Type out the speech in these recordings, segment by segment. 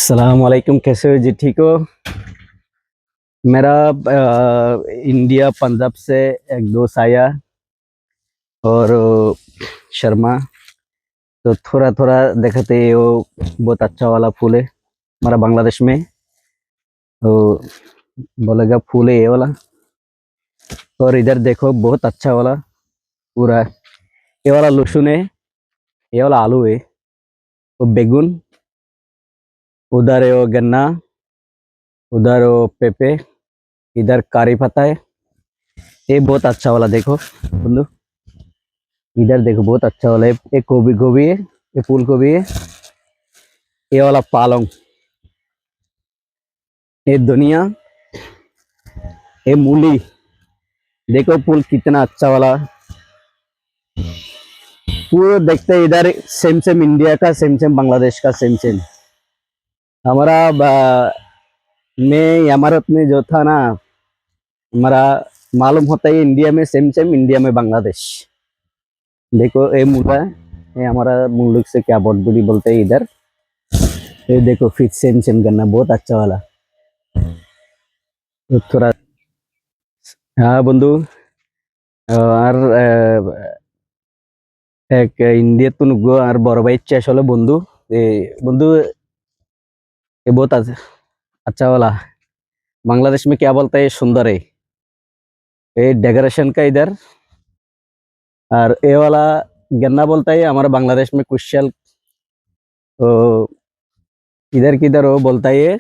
सलाम वालेकुम। कैसे हो जी? ठीक हो? मेरा इंडिया पंजाब से एक दोस्त आया और शर्मा, तो थोड़ा थोड़ा देखते वो बहुत अच्छा वाला फूल है हमारा बांग्लादेश में। तो बोलेगा फूल है ये वाला। और इधर देखो बहुत अच्छा वाला पूरा ये वाला लहसुन है, ये वाला आलू है, वो बेगुन, उधर है वो गन्ना, उधर वो पेपे, इधर कारी पत्ता है। ये बहुत अच्छा वाला देखो बंधु, इधर देखो बहुत अच्छा वाला है। एक गोभी गोभी है, ये फूल गोभी है, ये वाला पालंग, ये धनिया, ये मूली। देखो फूल कितना अच्छा वाला। पूरा देखते हैं इधर सेम सेम इंडिया का, सेम सेम बांग्लादेश का, सेम सेम हमारा मैं इमारत में जो था ना, हमारा मालूम होता है इंडिया में सेम सेम, इंडिया में बांग्लादेश। देखो ये मूला है, ये हमारा मुल्क से क्या बड़ी बोलते हैं इधर। ये देखो फिर सेम सेम करना बहुत अच्छा वाला। तो थोड़ा हाँ बंधु, আর এক इंडिया तो नुगो और बड़ भाई इच्छा আসলে বন্ধু। बंधु ये बहुत अच्छा वाला। बांग्लादेश में क्या बोलता है? सुंदर है ये डेकोरेशन का इधर। और ये वाला गन्ना बोलता है हमारा बांग्लादेश में कुशल। तो इधर किधर वो बोलता है ये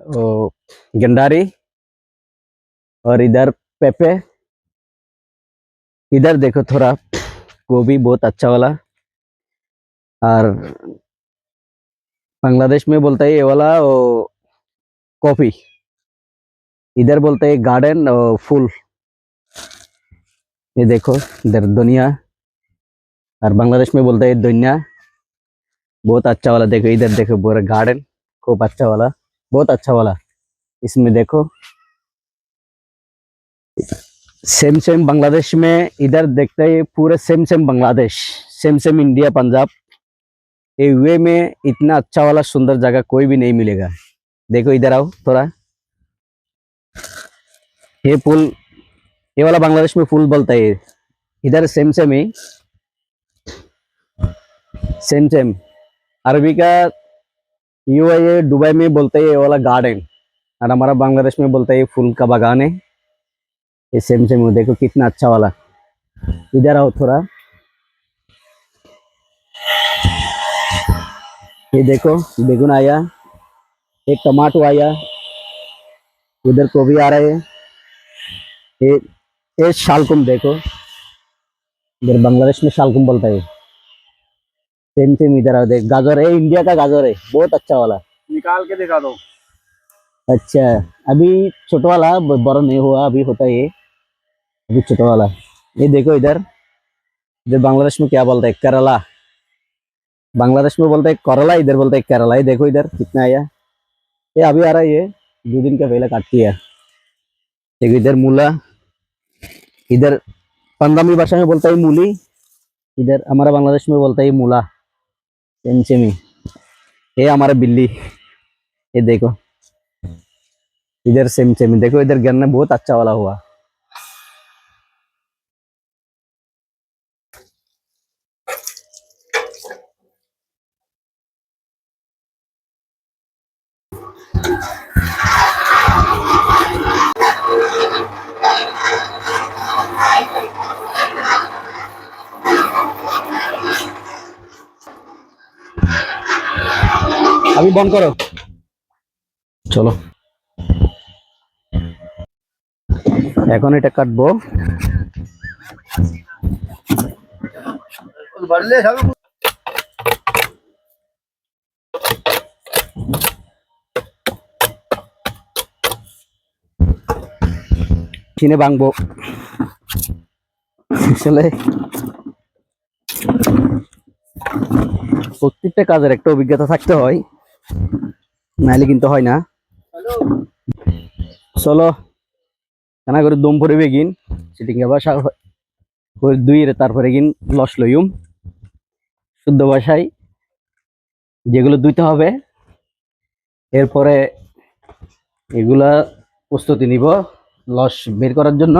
वो गंडारी। और इधर पेपे। इधर देखो थोड़ा गोभी बहुत अच्छा वाला। और बांग्लादेश में बोलता है ये वाला वो कॉफी। इधर बोलते हैं गार्डन फूल। ये देखो इधर दुनिया। और बांग्लादेश में बोलते हैं दुनिया। बहुत अच्छा वाला देखो, इधर देखो पूरा गार्डन खूब अच्छा वाला, बहुत अच्छा वाला। इसमें देखो सेम सेम बांग्लादेश में, इधर देखते हैं पूरे same same Bangladesh, same same India Punjab. ये वे में इतना अच्छा वाला सुंदर जगह कोई भी नहीं मिलेगा। देखो इधर आओ थोड़ा। ये फूल, ये वाला बांग्लादेश में फूल बोलता है इधर सेम सेम ही, सेम सेम। अरबी का यूएई दुबई में बोलते हैं ये वाला गार्डन। और हमारा बांग्लादेश में बोलता है ये फूल का बागान है। ये सेम सेम देखो कितना अच्छा वाला। इधर आओ थोड़ा। ये देखो बेगुन आया, एक टमाटो आया, उधर गोभी आ रहा है। ये ये शालकुम देखो, इधर बांग्लादेश में शालकुम बोलता है। सेम सेम इधर आओ देख, गाजर है, इंडिया का गाजर है बहुत अच्छा वाला। निकाल के दिखा दो। अच्छा अभी छोटा वाला, बड़ा नहीं हुआ अभी, होता है ये अभी छोटा वाला। ये देखो इधर, इधर बांग्लादेश में क्या बोलता है? केरला। बांग्लादेश में बोलते हैं करला, इधर बोलते हैं केरला। ये देखो इधर कितना आया, ये अभी आ रहा है, ये 2 दिन का पहले काट किया। देखो इधर मूला, इधर पंजाबी भाषा में बोलता है मूली, इधर हमारा बांग्लादेश में बोलता है मूला। सेम सेम ही। ये हमारा बिल्ली, ये देखो इधर सेम सेम ही। देखो इधर गन्ना बहुत अच्छा वाला हुआ। अभी बंद करो, চলো এখন এটা কাটবো। চিনে ভাঙবো আসলে। প্রত্যেকটা কাজের একটা অভিজ্ঞতা থাকতে হয়, নাহলে কিন্তু হয় না। চলো কেনা করে দম পড়বে গিন সিটিং ভাষা দুই তারপরে গিন লস লইম শুদ্ধ ভাষায় যেগুলো দুইতে হবে এরপরে এগুলা প্রস্তুতি নিব লস বের করার জন্য।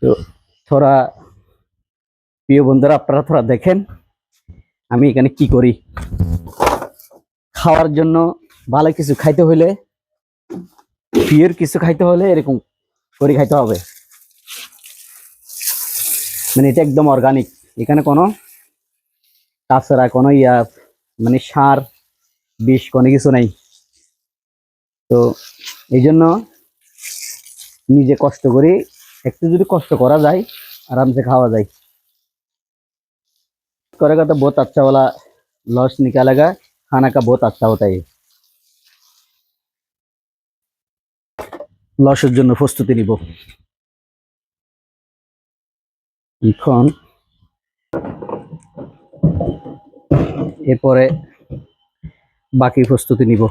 তো থোড়া প্রিয় বন্ধুরা, আপনারা থোড়া দেখেন আমি এখানে কি করি। খাওয়ার জন্য ভালো কিছু খাইতে হলে, পিওর কিছু খাইতে হলে এরকম করে খাইতে হবে। মানে এটা একদম অর্গানিক, এখানে কোনো তাছাড়া কোনো মানে সার বিষ কোনো কিছু নাই। তো এই জন্য নিজে কষ্ট করি, একটু যদি কষ্ট করা যায় आराम से खावा जाए। करेगा तो बहुत अच्छा वाला लॉस निकालेगा, खाना का बहुत अच्छा होता है। লসের জন্য প্রস্তুতি নিব এখন। এরপরে বাকি প্রস্তুতি নিব।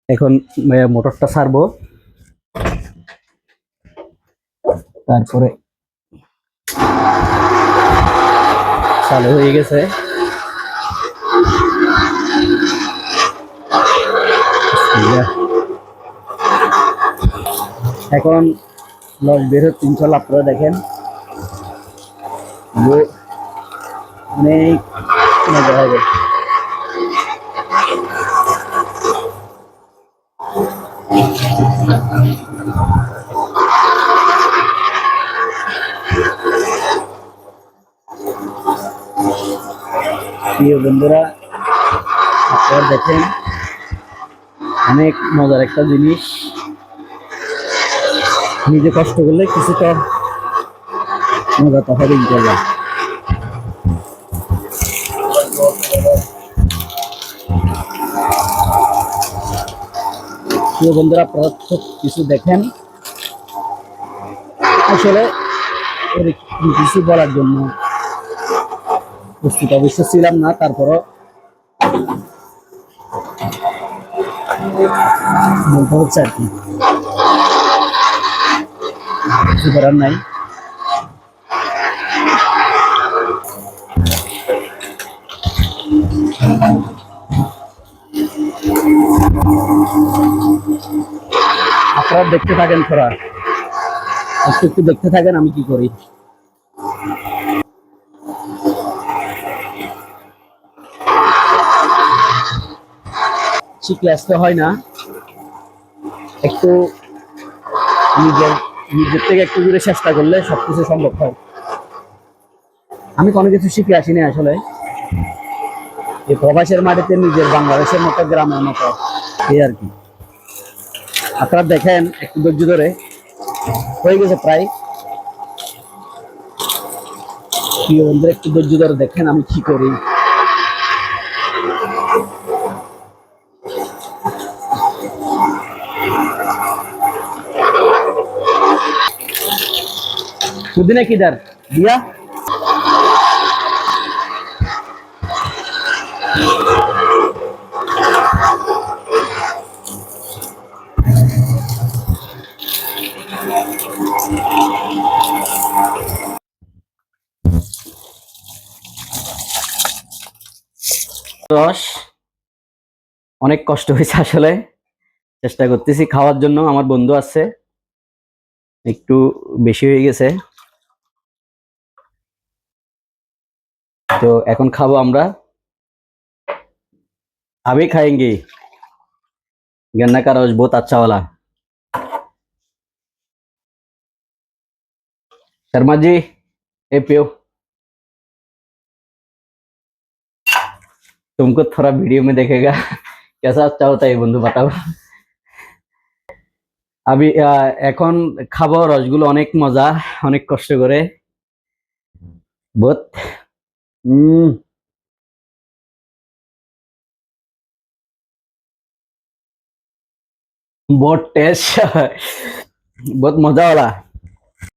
এখন মোটরটা ছাড়বো, তারপরে চালু হয়ে গেছে। এখন লস বের হচ্ছে ইনশাল্লাহ, আপনারা দেখেন অনেক মজা হবে। প্রিয় বন্ধুরা, আপনারা দেখেন অনেক মজার একটা জিনিস। নিজে কষ্ট করলে কিছুটা মজা তো হবে ইনশাল্লাহ। প্রিয় বন্ধুরা, আপনারা কিছু দেখেন, আসলে কিছু বলার জন্য প্রস্তুত অবশ্য ছিলাম না, তারপরও বলতে হচ্ছে আর কি, কিছু করার নাই। আপনারা দেখতে থাকেন, থোড়া একটু দেখতে থাকেন আমি কি করি। শিখলে আসতে হয় না, একটু নিজের থেকে একটু দূরে চেষ্টা করলে সবকিছু সম্ভব হয়। আমি কোনো কিছু শিখে আসিনি আসলে, এই প্রবাসের মাটিতে নিজের বাংলাদেশের মতো গ্রামের মতো এই আর কি। আপনারা দেখেন একটু ধৈর্য ধরে, হয়ে গেছে প্রায়। প্রিয় বন্ধুরা, একটু ধৈর্য ধরে দেখেন আমি কি করি। पुदीना किधर दिया? রস অনেক কষ্ট হয়েছে আসলে, চেষ্টা করতেছি খাওয়ার জন্য। আমার বন্ধু আছে, একটু বেশি হয়ে গেছে, তো এখন খাবো আমরা। अभी खाएंगे, गन्ना का रस बहुत अच्छा वाला। शर्मा जी, ए पियो, तुमको थोड़ा वीडियो में देखेगा कैसा अच्छा होता है बंधु, बताओ। আমি এখন খাবো রসগুলো, অনেক মজা, অনেক কষ্ট করে বহুত बहुत टेस्ट बहुत मजा वाला।